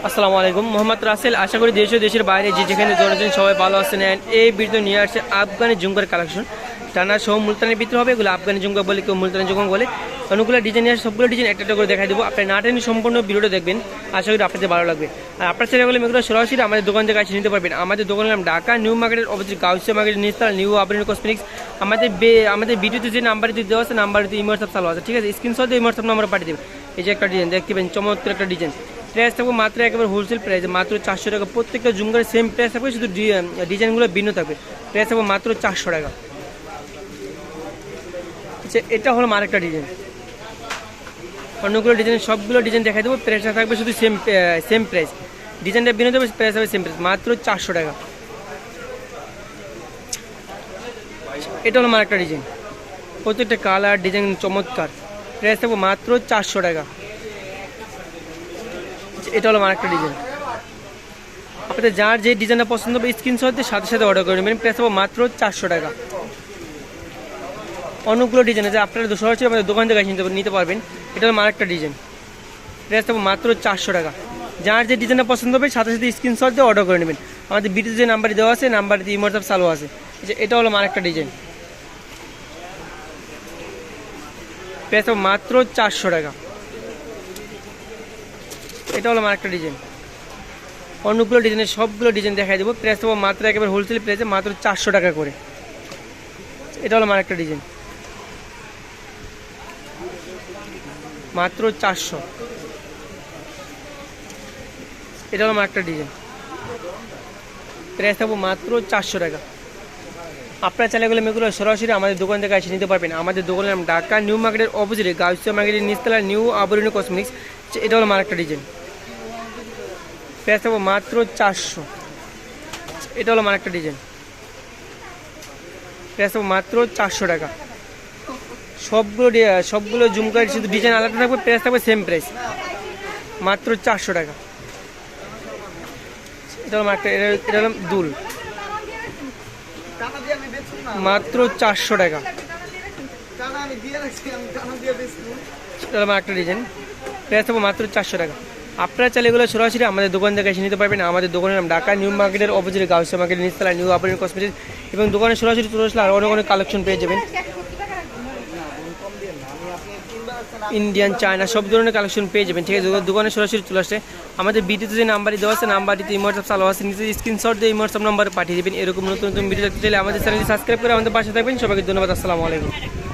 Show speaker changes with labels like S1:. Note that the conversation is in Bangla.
S1: আসসালামু আলাইকুম, মোহাম্মদ রাসেল। আশা করি দেশ ও দেশের বাইরে যে যেখানে ধরেছেন সবাই ভালো আছেন। এই ভিডিও নিয়ে আসছে আফগানি জুমকার কালেকশন। টানা সহ মুলতানের ভিতরে হবে, এগুলো আফগানি জুমকা বলে, কেউ মুলতানি জুমকা বলে। অনেকগুলো ডিজাইন নিয়ে আসে, সবগুলো ডিজাইন একটা করে দেখাই দেবো। আপনি না টেনে সম্পূর্ণ ভিডিওটা দেখবেন, আশা করি আপনাদের ভালো লাগবে। আর আপনার ছেলেগুলো এগুলো সরাসরি আমাদের দোকান থেকে আসে নিতে পারবেন। আমাদের দোকানের নাম ঢাকা নিউ মার্কেটের অপোজিট গাউসিয়া মার্কেটের নিস্তাল নিউ আবরিন কসমেটিক্স। আমাদের ভিডিওতে যে নাম্বারটি দেওয়া আছে, নাম্বারটি ইমোয়াটসঅ্যাপ চালু আছে, ঠিক আছে? স্ক্রিনশট দিয়ে ইমোয়াটসঅ্যাপ নাম্বার পাঠিয়ে দেবেন। এই যে একটা ডিজাইন দেখতে পাবেন, চমৎকার একটা ডিজাইন। প্রাইস থাকবে মাত্র একেবারে হোলসেল প্রাইস, মাত্র 400 টাকা। প্রত্যেকটা জুমকার সেম প্রাইস থাকবে, শুধু ডিজাইনগুলো ভিন্ন থাকবে। প্রাইস থাকবে মাত্র 400 টাকা। আচ্ছা, এটা হলো আরেকটা ডিজাইন। অন্যগুলো ডিজাইন, সবগুলো ডিজাইন দেখাই দেবো। প্রাইসটা থাকবে শুধু সেম প্রাইস। ডিজাইনটা ভিন্ন থাকবে, প্রাইস হবে সেম প্রাইস, মাত্র 400 টাকা। এটা হলো আরেকটা ডিজাইন। প্রত্যেকটা কালার ডিজাইন চমৎকার। প্রাইস থাকবে মাত্র 400 টাকা। এটা হলো আরেকটা ডিজাইন। আপনাদের যার যে ডিজাইনটা পছন্দ হবে স্ক্রিনশট দিয়ে সাথে সাথে অর্ডার করে নেবেন। প্রাইস হবে মাত্র 400 টাকা। অনেকগুলো ডিজাইন আছে, আপনারা সরাসরি আমাদের দোকান থেকে নিতে পারবেন। এটা হলো আরেকটা ডিজাইন। প্রাইস হবে মাত্র 400 টাকা। যার যে ডিজাইনটা পছন্দ হবে সাথে সাথে স্ক্রিনশট দিয়ে অর্ডার করে নেবেন। আমাদের ভিডিওতে যে নাম্বারটি দেওয়া আছে, নাম্বারটি ইমোয়াটসঅ্যাপ চালু আছে। এটা হলো আরেকটা ডিজাইন। প্রাইস হবে মাত্র 400 টাকা। এটা হলো আরেকটা ডিজাইন। অনেকগুলো ডিজাইনের সবগুলো ডিজাইন দেখাই দেবো। প্রাইস হবে মাত্র একেবারে হোলসেল প্রাইসে, মাত্র 400 টাকা করে। এটা হলো আরেকটা ডিজাইন, মাত্র 400। এটা হলো আরেকটা ডিজাইন। প্রাইস থাকবো মাত্র 400 টাকা। আপনার চ্যানেলগুলো মেয়েগুলো সরাসরি আমাদের দোকান থেকে এসে নিতে পারবেন। আমাদের দোকানের নাম ঢাকা নিউ মার্কেটের অপোজিটে গাউসিয়া মার্কেটের নিচতলা নিউ আবরিন কসমেটিক্স। এটা হলো আরেকটা ডিজাইন। প্রাইস থাকবো মাত্র 400। এটা হলো আরেকটা ডিজাইন। প্রাইস থাকবো মাত্র 400 টাকা। সবগুলো জুমকার শুধু ডিজাইন আলাদা থাকবে, প্রাইস থাকবে সেম প্রাইস, মাত্র 400 টাকা। এটা হলো এটা হলো দুল, মাত্র 400 টাকা। এটা হলো একটা ডিজাইন। প্রাইস থাকবে মাত্র 400 টাকা। আপনারা চাইলে এগুলো সরাসরি আমাদের দোকান থেকে এসে নিতে পারবেন। আমাদের দোকানের নাম ঢাকা নিউ মার্কেটের অপোজিটে গাউসিয়া মার্কেটের নিচতলা নিউ আবরিন কসমেটিক্স। এবং দোকানে সরাসরি চলে আসলে আরও অনেক কালেকশন পেয়ে যাবেন। ইন্ডিয়ান, চায়না সব ধরনের কালেকশন পেয়ে যাবেন, ঠিক আছে? দোকানে সরাসরি চলে আসছে। আমাদের ভিডিওতে যে নাম্বারটি দেওয়া আছে, নাম্বারটিতে ইমোয়াটসঅ্যাপ চালু আছে, নিচে স্ক্রিনশট দিয়ে ইমোয়াটসঅ্যাপ নাম্বারে পাঠিয়ে দেবেন। এরকম নতুন নতুন ভিডিও দেখতে চাইলে আমাদের চ্যানেলটি সাবস্ক্রাইব করে আমাদের পাশে থাকবেন। সবাইকে ধন্যবাদ। আসসালামু আলাইকুম।